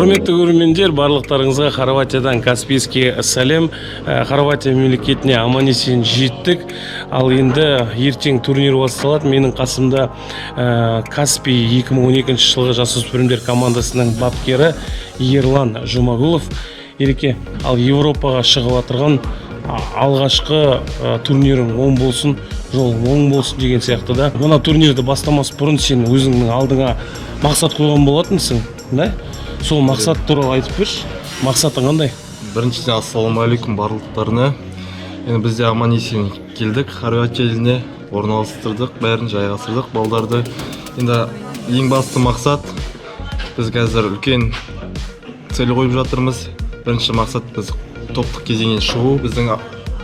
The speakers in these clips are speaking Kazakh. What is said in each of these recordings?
Құрметті көрермендер, барлықтарыңызға Хорватиядан Каспийский сәлем. Хорватия мемлекетіне аман-есен жеттік. Ал енді ертең турнир басталады. Менің қасымда Каспий 2012 жылғы жасөспірімдер командасының бапкері Ерлан Жұмагулов. Ереке, ал Европаға шығып отырған алғашқы турнирің оң болсын, жолың оң болсын деген сияқты да. Мына турнирді бастамас бұрын сен өзіңнің алдыңа мақсат қойған болатынсың, да? Сол мақсат туралы айтып берші. Мақсатың қандай? Біріншіден ассалаумағалейкум барлықтарына. Енді бізде аман-есен келдік, Хорватия еліне орналастырдық, бәрін жайғастырдық балдарды. Енді ең басты мақсат, біз қазір үлкен цель қойып жатырмыз. Бірінші мақсат біз топтық кезеңнен шығу, біздің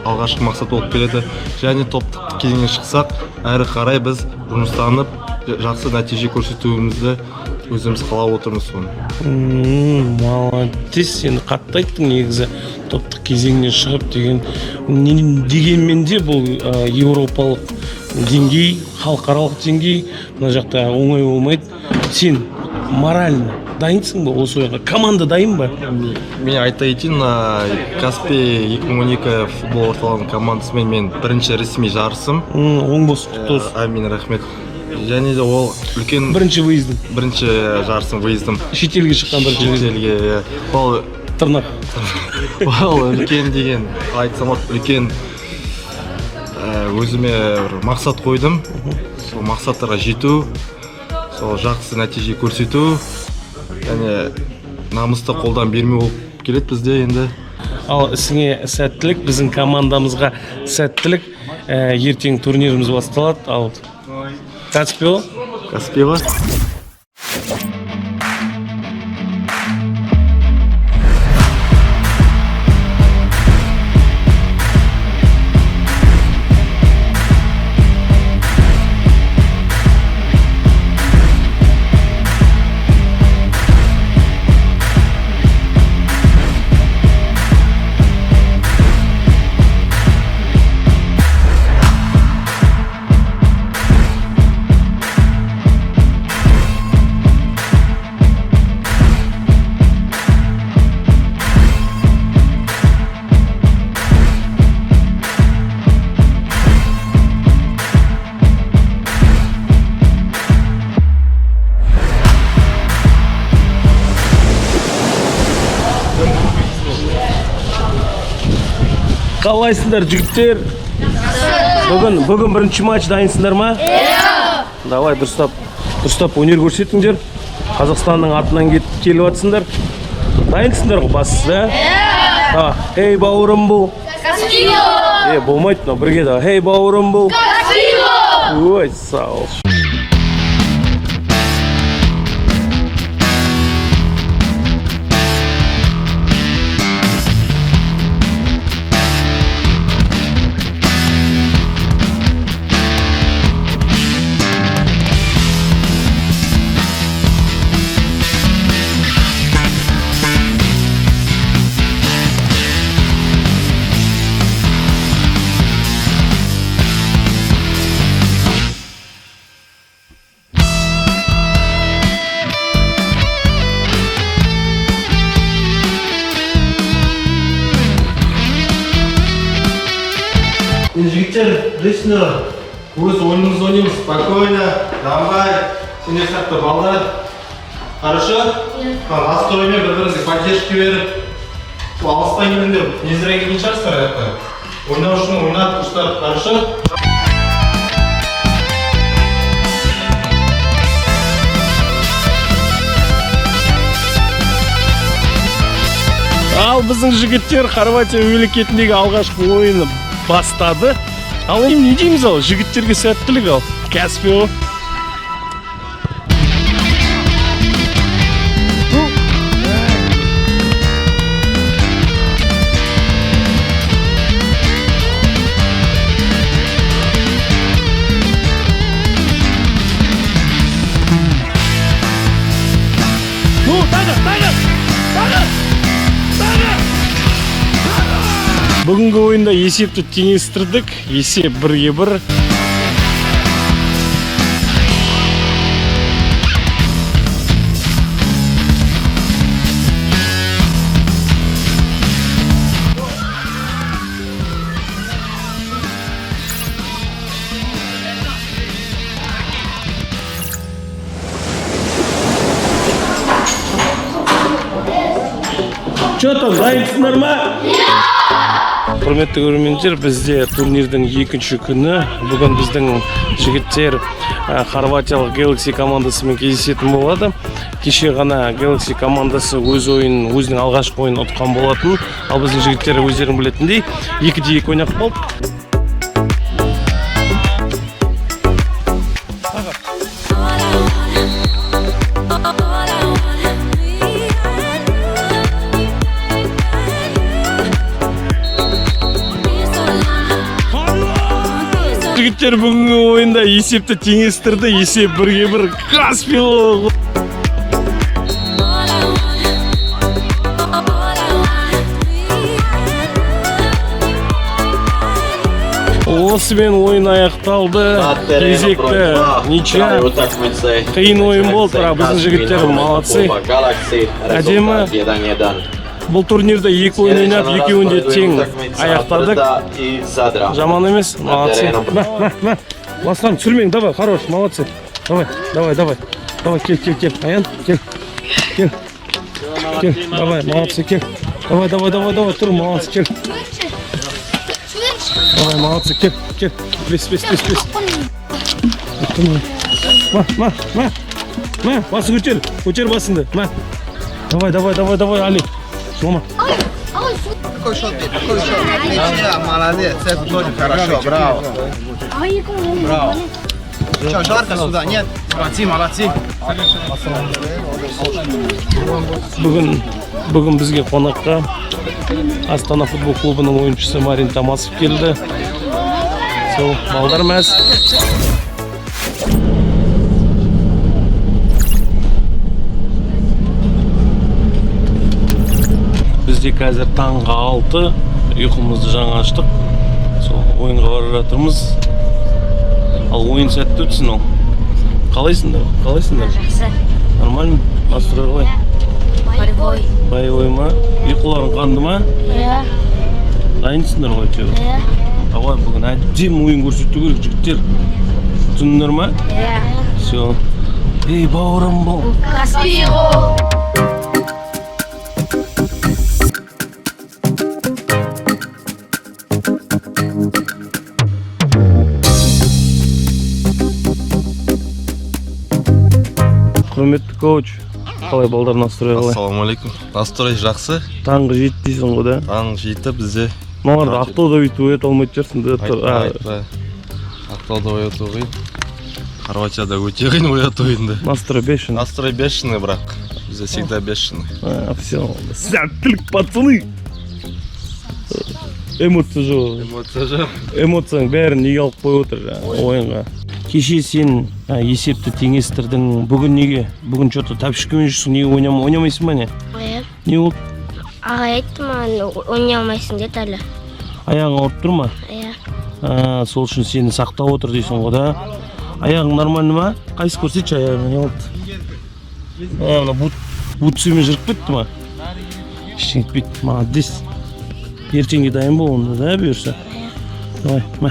алғашқы мақсат болып келеді. Және топтық кезеңнен шықсақ, әрі қарай біз жұмыстанып, жақсы нәтиже көрсетуімізді өзіміз қалап отырмыз соны. Молодец, сен қатты айттың негізі топтық кезеңнен шығып дегенмен де бұл еуропалық деңгей, халықаралық деңгей, мына жақта оңай болмайды. Сен морально дайынсың ба осы ойға? Команда дайын ба? Мен айта кетейін, Каспий 2012 футбол орталығының командасымен мен бірінші ресми жарысым. Оң болсын, құтты болсын. Амин, рахмет. Және де ол үлкен бірінші выездың. Бірінші жарысым, выездым. Шетелге шыққан бірінші шетелге. Ол тырнақ. Ол үлкен деген, айтсам үлкен өзіме мақсат қойдым. Сол мақсаттарға жету, сол жақсы нәтиже көрсету, және намысты қолдан бермеу болып келеді бізде енді. Ал ісіңе сәттілік, біздің командамызға сәттілік. Ертең турниріміз басталады. Ал Каспий. Каспийға. Қалайсыңдар жігіттер? Бүгін бірінші матч дайынсыңдар ма? Давай дұрыстап өнер көрсетіңдер. Қазақстанның атынан келіп жатсыңдар. Дайынсыңдар ғой бастысы, да? Ей бауырым бұл. Каспий! Болмайды, бірге да. Ей бауырым бұл. Каспий! Ой, сау. Жігіттер, білесіңдер, өз ойынымызды ойнаймыз, спокойно, дамбай, сендер сияқты балдар. Хорошо? Настроймен бір-біріңізге поддержка беріп, алыспай келіңдер, незірек келген шығарсыздар. Ойнау үшін ойнап тұрсыздар, хорошо? Ал біздің жігіттер Хорватия мемлекетіндегі алғашқы ойыны бастады. Ал не дейміз ал? Жігіттерге сәттілік ал. Каспий. Бүгінгі ойында есепті теңестірдік. Есеп 1-1. Что там, дайынсыңдар ма? Құрметті көрермендер, бізде турнирдің екінші күні. Бүгін біздің жігіттер Хорватиялық Galaxy командасымен кездесетін болады. Кеше ғана Galaxy командасы өзінің алғашқы ойынын ұтқан болатын. Ал біздің жігіттер өздерің білетіндей 2-2 ойнап қалды. Жігіттер бүгінгі ойында есепті теңестірді. Есеп 1-1 Каспий. Осымен ойын аяқталды. Кезекті ничья. Қиын ойын болды, бірақ біздің жігіттер молодцы. Әдемі. Бұл турнирда 2 ойын ойнап, 2-ін де тең аяқтадық. Жаман емес, молодцы. Басқан түсірмең, давай, хорош, молодцы. Давай. Давай, кел, Аян, кел. Давай, молодцы, кел. Давай, тұр, молодцы, кел. Давай, молодцы, кел. Плес. Басы көтер басыңды, Давай, Али. Слома. Какой шот? Молодец, это тоже хорошо, браво. Браво. Что, жарко сюда? Нет? Молодцы. Бүгін бізге қонаққа Астана футбол клубының ойыншысы Марин Тамасов келді. Сол, балдар мәз. Бізде қазір таңғы 6, ұйқымызды жаңа аштық. Сол, ойынға барып жатырмыз. Ал ойын сәтті өтсін ол. Қалайсыңдар? Жақсы. Нормально? Настрой қалай? Боевой ма? Ұйқыларың қанды ма? Иә. Дайынсыңдар ғой тегі? Иә. Давай бүгін әдем ойын көрсету керек жігіттер. Түсіндіңдер ма? Иә. Все. Ей, бауырым бол. Каспий. Құрметті коуч, қалай балдар настрой қалай? Ассалаумалейкум. Настрой жақсы. Таңғы 7 дейсің ғой да? Таңғы 7 бізде. Мағарда ақтауда өйтіп оят алмайды жүрсің да? Айтпай. Ақтауда оят ойын. Хорватияда өте қиын оят ойынды. Настрой бешеный. Настрой бешеный, бірақ. Бізде всегда бешеный. Все. Сәттілік, пацаны! Эмоция жоқ. Эмоцияң бәрін неге алып қойып отыр ойынға. Кеше сен есепті теңестірдің. Бүгін неге? Бүгін что-то тәпішкемен жүрсің, неге ойнамайсың ба не? Иә. Не болды? Аға айтты маған ойнай алмайсың деді әлі. Аяғың ауырып тұр ма? Иә. Сол үшін сені сақтап отыр дейсің ғой да? Аяғың нормально ма? Қайсы көрсетші аяғың, не болды? Мына бутсымен жүріп кетті ма? Ештеңе етпейді, молодец. Ертеңге дайын бол онда да бұйырса. Давай, ма.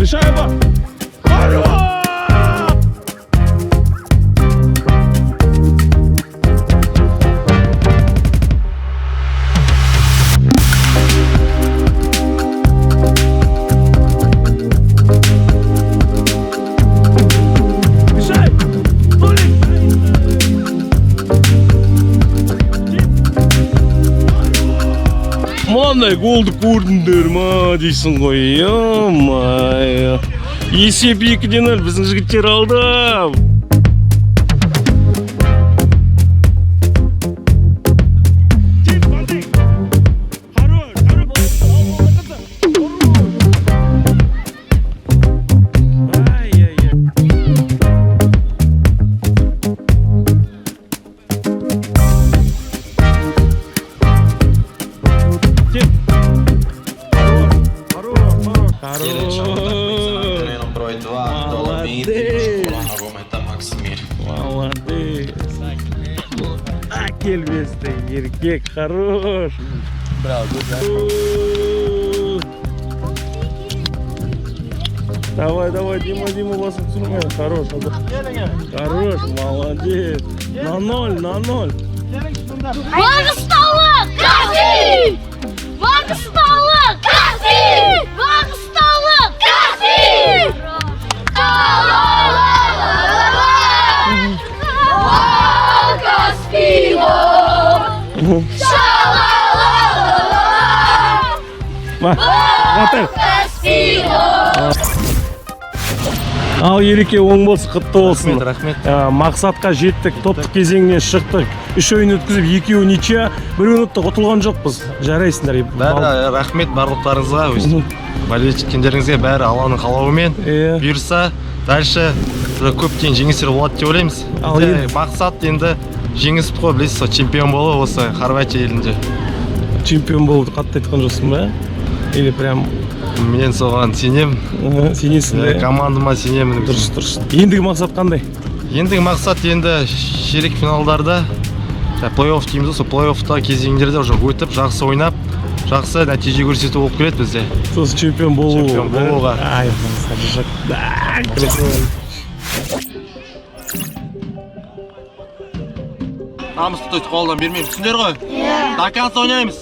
Шайба! Маңдай голды көрдіңдер ма дейсің ғой, ё-май. Есеп 2-0, біздің жігіттер алды. Келбесті еркек, хорош. Браво, Давай, Дима, вас отсюда. Хорош, хорош, молодец. На 0. Маңғыстаулық! Красив! Маңғыстаулық! Красив! Маңғыстаулық! Красив! Ал Ереке оң болсын, құтты болсын. Рахмет. Мақсатқа жеттік, топтық кезеңнен шықтық. 3 ойын өткізіп, 2-і ничья, 1 минутта ұтылған жоқпыз. Жарайсыңдар. Бәрі рахмет барлықтарыңызға. Болельшіктеріңізге бәрі Алланың қалауымен бұйырса, дальше көптен жеңістер болады деп ойлаймыз. Мақсат енді жеңіс қой, білесіз, чемпион болу осы Хорватия елінде. Чемпион болуды қатты айтқан жоқсың ба? Или прям Мен соған сенем. Сенесің бе? Командама сенемін. Дұрыс. Ендігі мақсат қандай? Ендігі мақсат енді ширек финалдарда, плей-офф дейміз, сол плей-оффта кезеңдерде уже өтіп, жақсы ойнап, жақсы нәтиже көрсету болып келеді бізде. Сосын чемпион болуға. Чемпион болуға. Ай, сабыжақ. Да, красиво. Намысты тойтып қолдан бермейміз, түсіндер ғой? До конца ойнаймыз.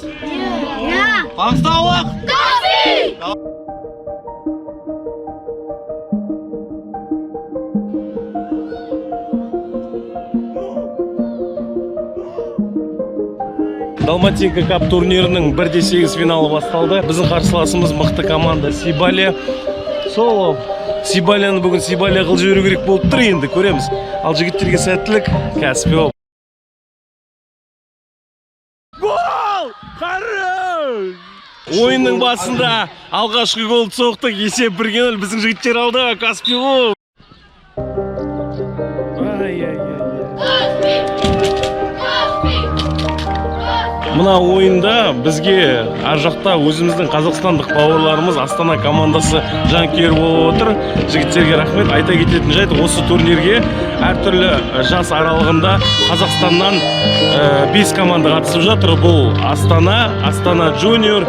Маңғыстаулық! Далматинка кап турнирінің 1/8 финалы басталды. Біздің қарсыласымыз мықты команда Сибалия. Сол Сибалияны бүгін Сибалия қыл жіберу керек болып тұр, енді көреміз. Ал жігіттерге сәттілік, Каспий. Гол! Хорош! Ойынның басында алғашқы голды соқтық, есеп 1-0 біздің жігіттер алды, Каспий. Мына ойында бізге ар жақта өзіміздің қазақстандық бауырларымыз Астана командасы жанкүйер болып отыр. Жігіттерге рахмет. Айта кететін жайт, осы турнирге әртүрлі жас аралығында Қазақстаннан 5 команда қатысып жатыр. Бұл Астана Junior,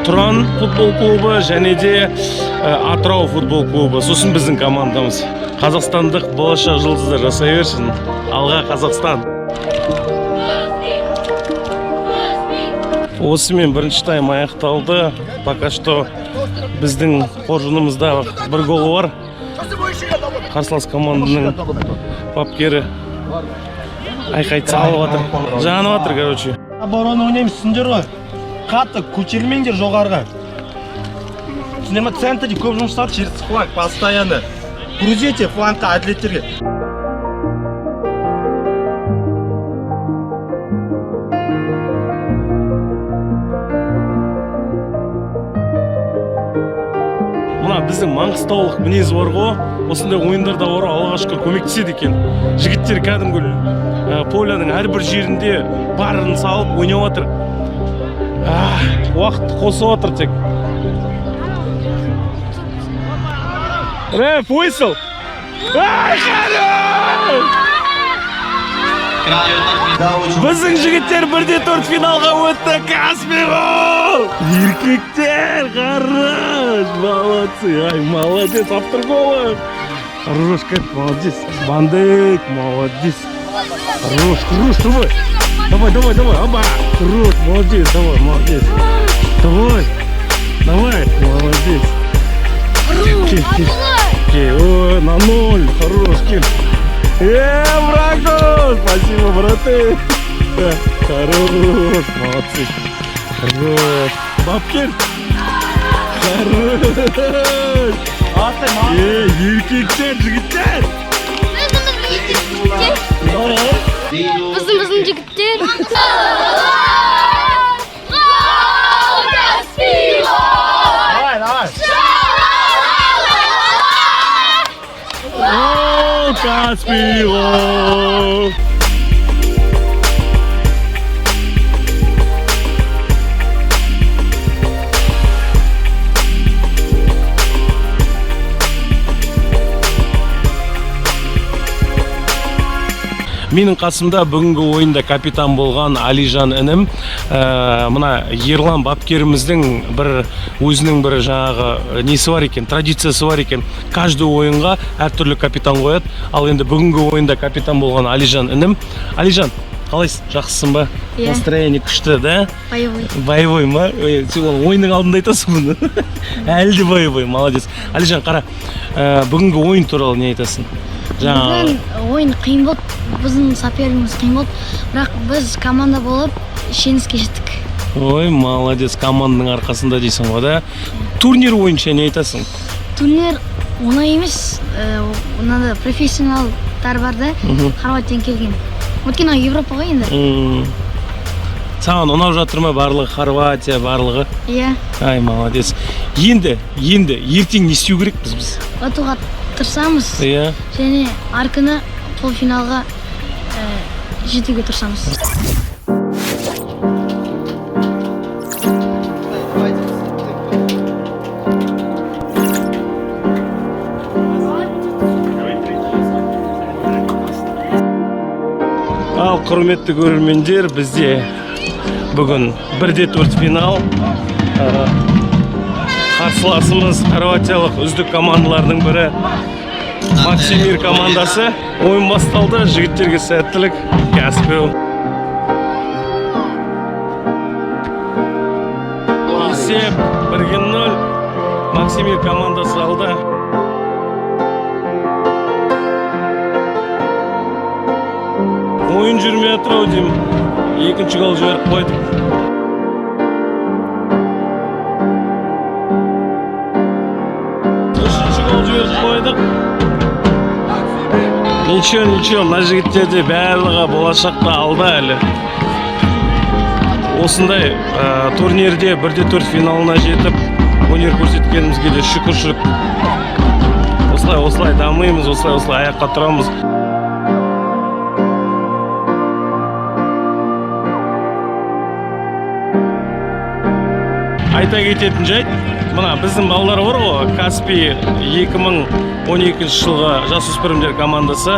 Тұран футбол клубы және де Атырау футбол клубы. Сосын біздің командамыз. Қазақстандық болашақ жұлдыздар жасай берсін. Алға Қазақстан! Осымен бірінші тайм аяқталды. Пока что біздің қоржынымызда 1 гол бар. Қарсылас команданың бапкері айқайды салып жатыр. Жанып жатыр, короче. Оборона ойнаймыз, түсіндер ғой? Қатты көтерілмеңдер жоғарыға. Түсіндер ма, центрде көп жұмыстар, через фланг постоянно. Грузите флангқа атлеттерге. Біздің маңғыстаулық мінез бар ғой, осындай ойындарда бар алғашқы көмектеседі екен. Жігіттер кәдімгі поляның әрбір жерінде барын салып ойнап жатыр. Уақытты қосып жатыр тек. Реф, уйсыл! Ай, хорош! Біздің жігіттер 1/4 финалға өтті, Каспий гол! Еркектер, хорош! Молодцы! Ай, молодец, автор гола! Хорош, как молодец! Бандык, молодец! Хорош, давай! Давай, оба! Хорош, молодец, давай, молодец! Давай, молодец! Киль, ой, на 0, хорош, Киль! Брако! Спасибо, браты! Хорош, молодцы! Хорош! Бабкин! Хорош! Еркектер, жігіттер! Біздің жігіттер! Каспий гол! Менің қасымда бүгінгі ойында капитан болған Алижан інім. Мына Ерлан бапкеріміздің бір өзінің бір жаңағы несі бар екен, традициясы бар екен. Каждый ойынға әртүрлі капитан қояды. Ал енді бүгінгі ойында капитан болған Алижан інім. Алижан, қалайсың? Жақсысың ба? Настроение күшті, да? Боевой. Боевой ма? Сен ойынның алдында айтасың бұны. Әлі де боевой, молодец. Алижан, қара, бүгінгі ойын туралы не айтасың? Бүгін ойын қиын болды, біздің сопернигіміз қиын болды, бірақ біз команда болып жеңіске жеттік. Ой, молодец, команданың арқасында дейсің ғой, да? Турнир ойынша не айтасың? Турнир оңай емес, онда профессионалдар бар да, Хорватиядан келген. Өйткені Европа ғой енді. Саған ұнап жатыр ма барлығы, Хорватия барлығы? Иә. Ай, молодец. Енді ертең не істеу керекпіз біз? Ұтуға тырысамыз. Иә. Және ар күні полуфиналға жетуге тырысамыз. Ал, құрметті көрермендер, бізде бүгін 1-4 финал. Қарсыласымыз хорватиялық үздік командалардың бірі Максимир командасы. Ойын басталды, жігіттерге сәттілік. Каспио. Есеп 1-0. Максимир командасы алды. Ойын жүрмей атырау деймін. Екінші гол жіберіп қойдық. Үшінші гол жіберіп қойдық. Ничего, мына жігіттерде барлығы болашақта алда әлі. Осындай турнирде 1-4 финалына жетіп, өнер көрсеткенімізге де шүкіршілік. Осылай дамимыз, осылай аяққа тұрамыз. Айта кететін жайт, мына біздің балалар бар ғой, Каспий 2012 жылғы жасөспірімдер командасы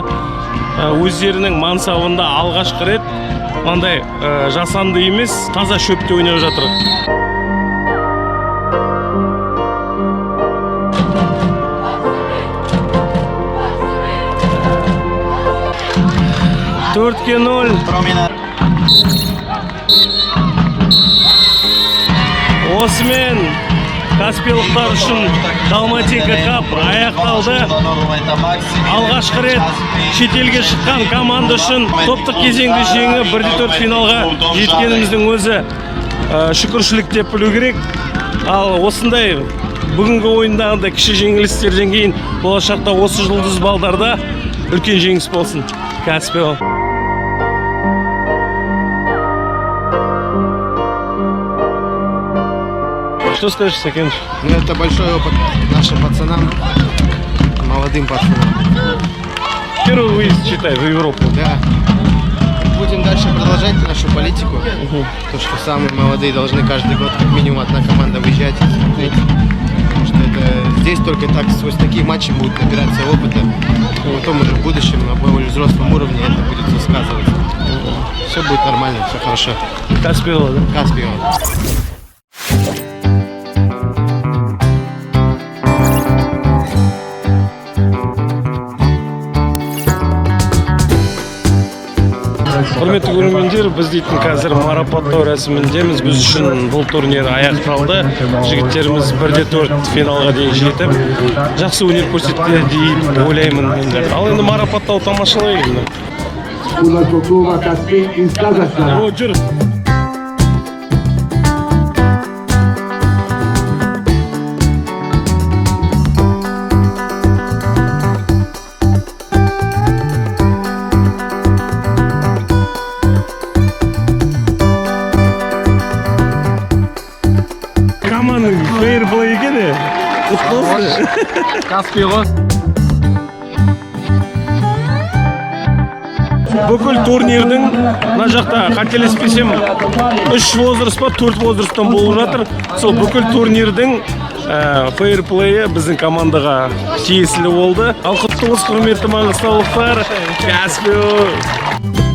өздерінің мансабында алғашқы рет мынандай жасанды емес, таза шөпте ойнап жатыр. Төртке 0. Осымен Каспийлықтар үшін Далматинка кап аяқталды. Алғашқы рет шетелге шыққан команда үшін топтық кезеңді жеңіп 1-4 финалға жеткеніміздің өзі шүкіршілік деп білу керек. Ал осындай бүгінгі ойындағында кіші жеңілістерден кейін болашақта осы жұлдыз балдарда үлкен жеңіс болсын. Каспио. Что скажешь, Сакеныч? Ну, это большой опыт нашим пацанам, молодым пацанам. Первый выезд, считай, в Европу. Да. Будем дальше продолжать нашу политику. То, что самые молодые должны каждый год как минимум одна команда выезжать и смотреть. Потому что это здесь только так, сквозь такие матчи будут набираться опыта. И потом уже в будущем на более взрослом уровне это будет все сказываться. Все будет нормально, все хорошо. Каспио, да? Каспио. Құрметті көрермендер, біз дейтін қазір марапаттау рәсіміндеміз. Біз үшін бұл турнир аяқталды. Жігіттеріміз 1-4 финалға дейін жетіп, жақсы өнер көрсетті деп ойлаймын. Ал енді марапаттау тамашалайық. Жүр. Фейерплей екен е. Каспий ғой. бүкіл турнирдің мына жақта қателеспесем 3 возраст па 4 возрасттан болып жатыр. Сол бүкіл турнирдің фейерплейі біздің командаға тиесілі болды. Ал құтты болсын құрметті маңғыстаулықтар. Кәсіпқой.